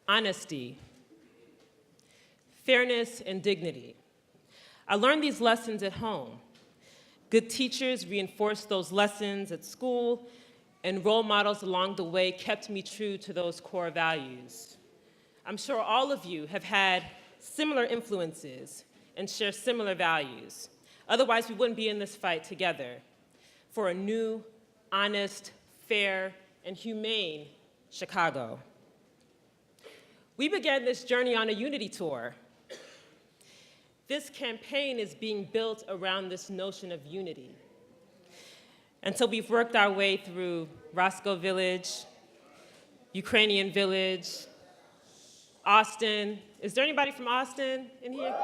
honesty, fairness, and dignity. I learned these lessons at home. Good teachers reinforced those lessons at school, and role models along the way kept me true to those core values. I'm sure all of you have had similar influences and share similar values. Otherwise, we wouldn't be in this fight together for a new, honest, fair, and humane Chicago. We began this journey on a unity tour. This campaign is being built around this notion of unity. And so we've worked our way through Roscoe Village, Ukrainian Village, Austin. Is there anybody from Austin in here?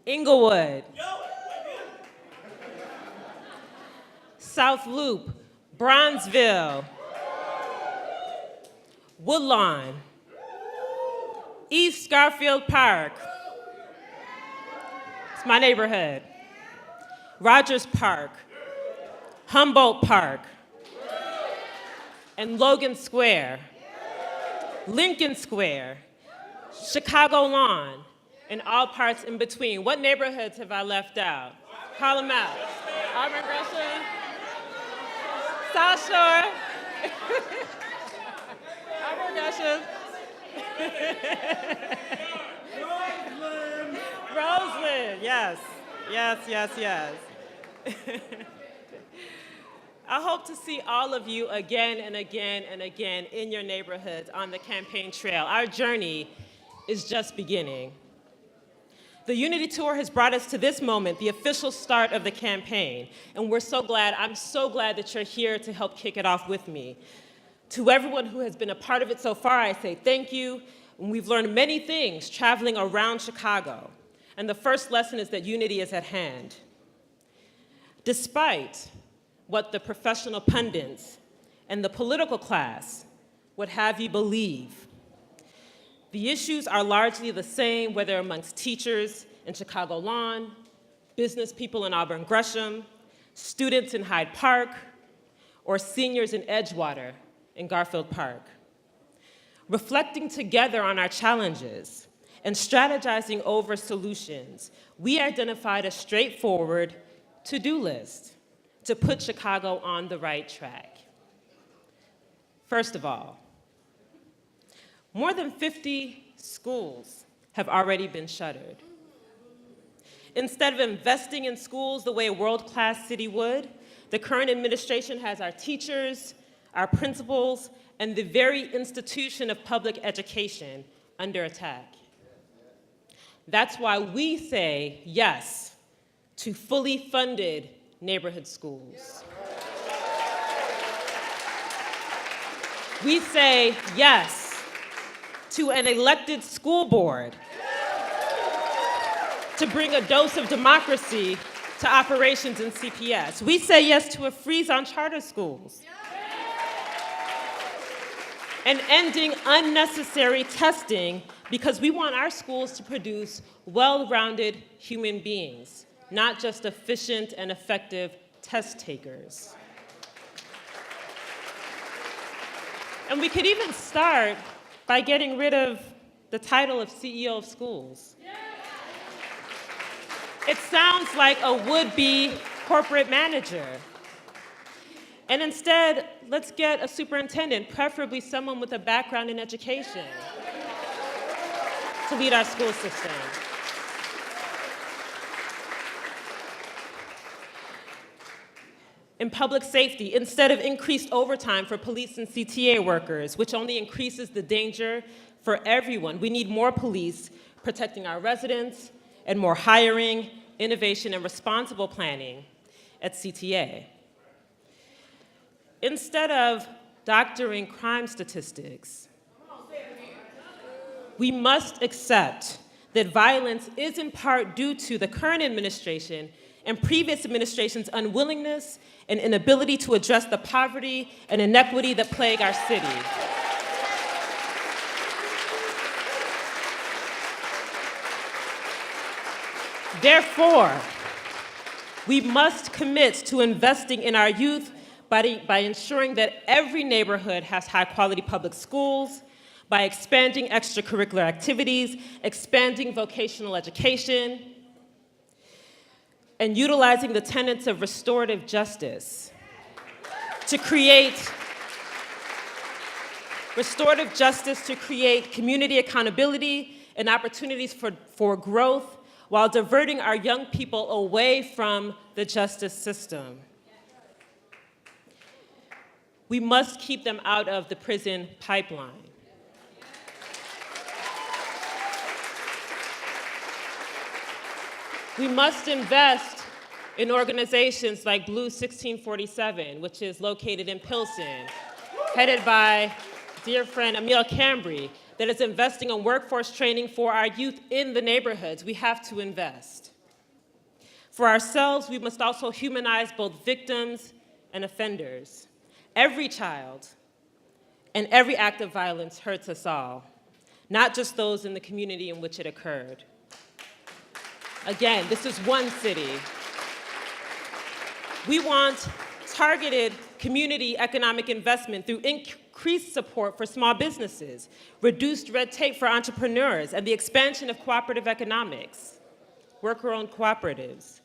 Inglewood, South Loop, Bronzeville, Woodlawn, East Garfield Park, it's my neighborhood, Rogers Park, Humboldt Park, and Logan Square, Lincoln Square, Chicago Lawn, and all parts in between. What neighborhoods have I left out? Call them out. Auburn Gresham, South Shore, Auburn Gresham, Roseland, yes, yes, yes, yes. I hope to see all of you again and again and again in your neighborhoods on the campaign trail. Our journey is just beginning. The Unity Tour has brought us to this moment, the official start of the campaign, and I'm so glad that you're here to help kick it off with me. To everyone who has been a part of it so far, I say thank you, and we've learned many things traveling around Chicago, and the first lesson is that unity is at hand. Despite what the professional pundits and the political class would have you believe, the issues are largely the same, whether amongst teachers in Chicago Lawn, business people in Auburn Gresham, students in Hyde Park, or seniors in Edgewater in Garfield Park. Reflecting together on our challenges and strategizing over solutions, we identified a straightforward to-do list to put Chicago on the right track. First of all, more than 50 schools have already been shuttered. Instead of investing in schools the way a world-class city would, the current administration has our teachers, our principals, and the very institution of public education under attack. That's why we say yes to fully funded neighborhood schools. We say yes to an elected school board to bring a dose of democracy to operations in CPS. We say yes to a freeze on charter schools and ending unnecessary testing because we want our schools to produce well-rounded human beings, not just efficient and effective test takers. And we could even start by getting rid of the title of CEO of schools. It sounds like a would-be corporate manager. And instead, let's get a superintendent, preferably someone with a background in education, to lead our school system. In public safety, instead of increased overtime for police and CTA workers, which only increases the danger for everyone, we need more police protecting our residents and more hiring, innovation, and responsible planning at CTA. Instead of doctoring crime statistics, we must accept that violence is in part due to the current administration and previous administration's unwillingness and inability to address the poverty and inequity that plague our city. Therefore, we must commit to investing in our youth by ensuring that every neighborhood has high-quality public schools, by expanding extracurricular activities, expanding vocational education, and utilizing the tenets of restorative justice to create community accountability and opportunities for growth while diverting our young people away from the justice system. We must keep them out of the prison pipeline. We must invest in organizations like Blue 1647, which is located in Pilsen, headed by dear friend Emil Cambry, that is investing in workforce training for our youth in the neighborhoods. We have to invest. For ourselves, we must also humanize both victims and offenders. Every child and every act of violence hurts us all, not just those in the community in which it occurred. Again, this is one city. We want targeted community economic investment through increased support for small businesses, reduced red tape for entrepreneurs, and the expansion of cooperative economics, worker-owned cooperatives.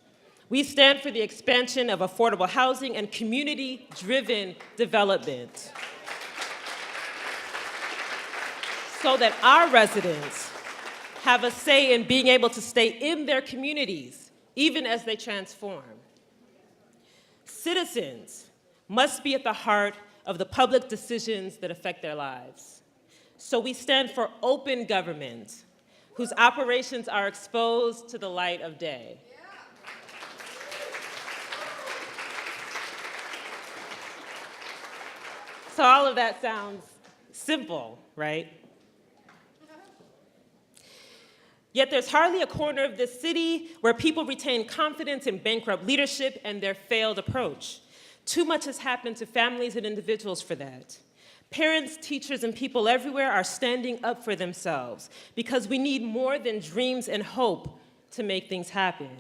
We stand for the expansion of affordable housing and community-driven development so that our residents have a say in being able to stay in their communities, even as they transform. Citizens must be at the heart of the public decisions that affect their lives. So we stand for open government, whose operations are exposed to the light of day. So all of that sounds simple, right? Yet there's hardly a corner of this city where people retain confidence in bankrupt leadership and their failed approach. Too much has happened to families and individuals for that. Parents, teachers, and people everywhere are standing up for themselves because we need more than dreams and hope to make things happen.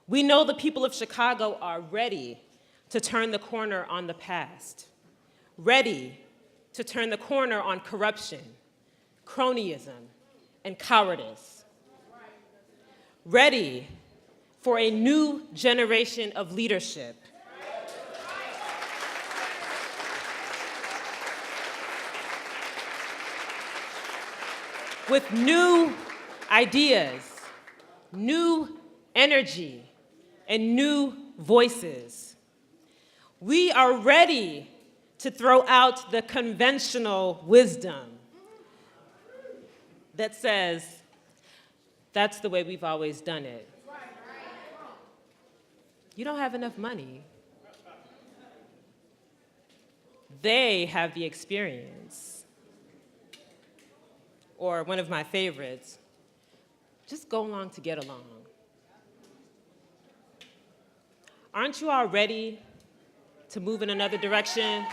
We know the people of Chicago are ready to turn the corner on the past, ready to turn the corner on corruption, cronyism, and cowardice, ready for a new generation of leadership. With new ideas, new energy, and new voices. We are ready to throw out the conventional wisdom that says, that's the way we've always done it. You don't have enough money. They have the experience. Or one of my favorites, just go along to get along. Aren't you all ready to move in another direction?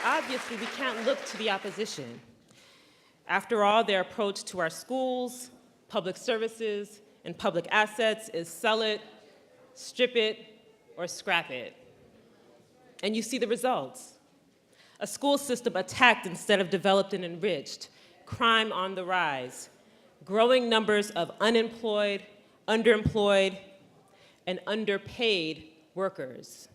Obviously, we can't look to the opposition. After all, their approach to our schools, public services, and public assets is sell it, strip it, or scrap it. And you see the results. A school system attacked instead of developed and enriched, crime on the rise, growing numbers of unemployed, underemployed, and underpaid workers.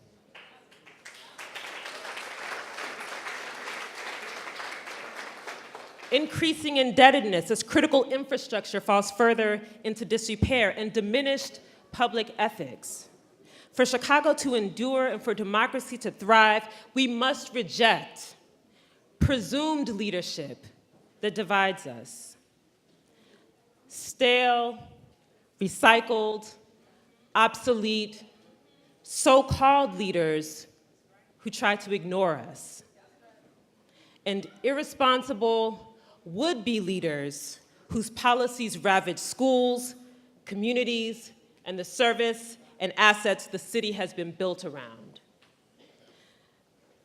Increasing indebtedness as critical infrastructure falls further into disrepair, and diminished public ethics. For Chicago to endure and for democracy to thrive, we must reject presumed leadership that divides us. Stale, recycled, obsolete, so-called leaders who try to ignore us. And irresponsible would-be leaders whose policies ravage schools, communities, and the service and assets the city has been built around.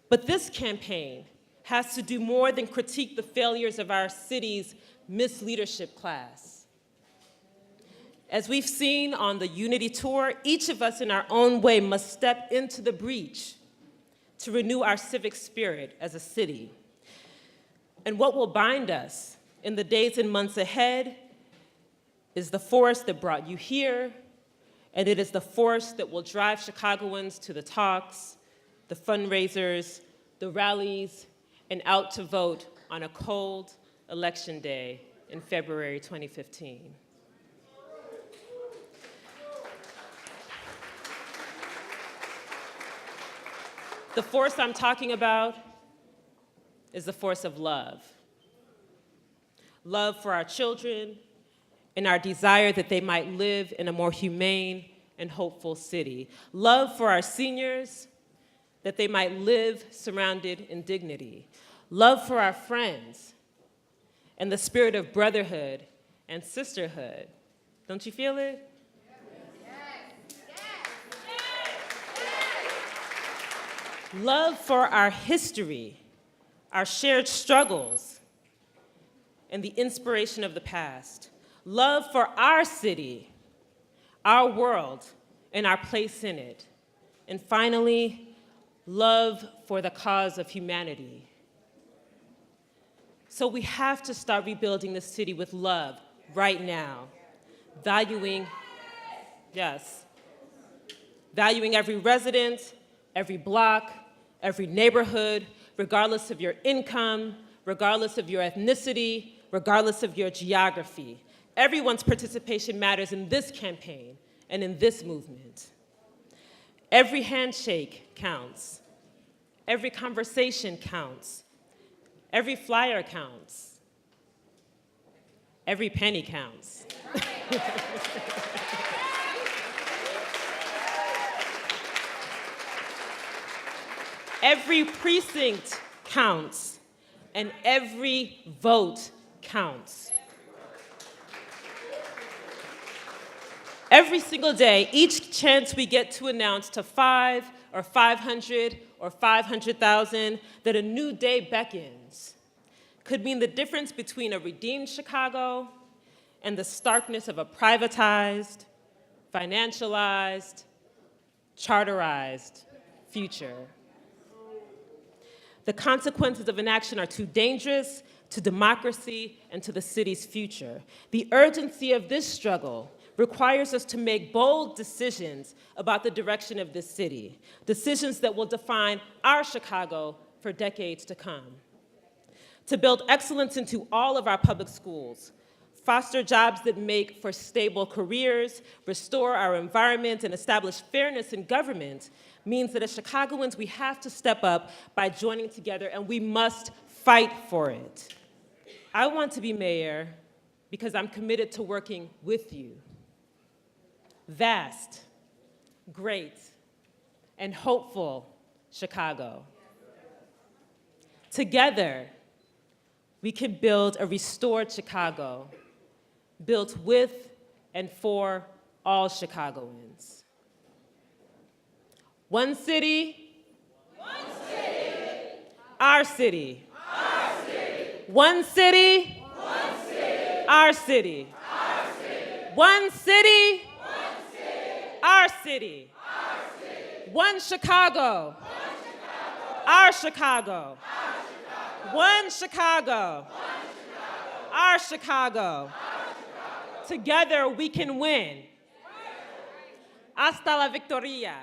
But this campaign has to do more than critique the failures of our city's misleadership class. As we've seen on the Unity Tour, each of us in our own way must step into the breach to renew our civic spirit as a city. And what will bind us in the days and months ahead is the force that brought you here, and it is the force that will drive Chicagoans to the talks, the fundraisers, the rallies, and out to vote on a cold election day in February 2015. The force I'm talking about is the force of love. Love for our children and our desire that they might live in a more humane and hopeful city. Love for our seniors, that they might live surrounded in dignity. Love for our friends and the spirit of brotherhood and sisterhood. Don't you feel it? Love for our history, our shared struggles, and the inspiration of the past. Love for our city, our world, and our place in it. And finally, love for the cause of humanity. So we have to start rebuilding the city with love right now, valuing every resident, every block, every neighborhood, regardless of your income, regardless of your ethnicity, regardless of your geography. Everyone's participation matters in this campaign and in this movement. Every handshake counts. Every conversation counts. Every flyer counts. Every penny counts. Every precinct counts, and every vote counts. Every single day, each chance we get to announce to 5 or 500 or 500,000 that a new day beckons could mean the difference between a redeemed Chicago and the starkness of a privatized, financialized, charterized future. The consequences of inaction are too dangerous to democracy and to the city's future. The urgency of this struggle requires us to make bold decisions about the direction of this city, decisions that will define our Chicago for decades to come. To build excellence into all of our public schools, foster jobs that make for stable careers, restore our environment, and establish fairness in government means that as Chicagoans, we have to step up by joining together, and we must fight for it. I want to be mayor because I'm committed to working with you. Vast, great, and hopeful Chicago. Together, we can build a restored Chicago, built with and for all Chicagoans. One city, our city. Our city. One city, our city. Our city. One city, our city. One Chicago, our Chicago. One Chicago, our Chicago. Together we can win. Hasta la victoria.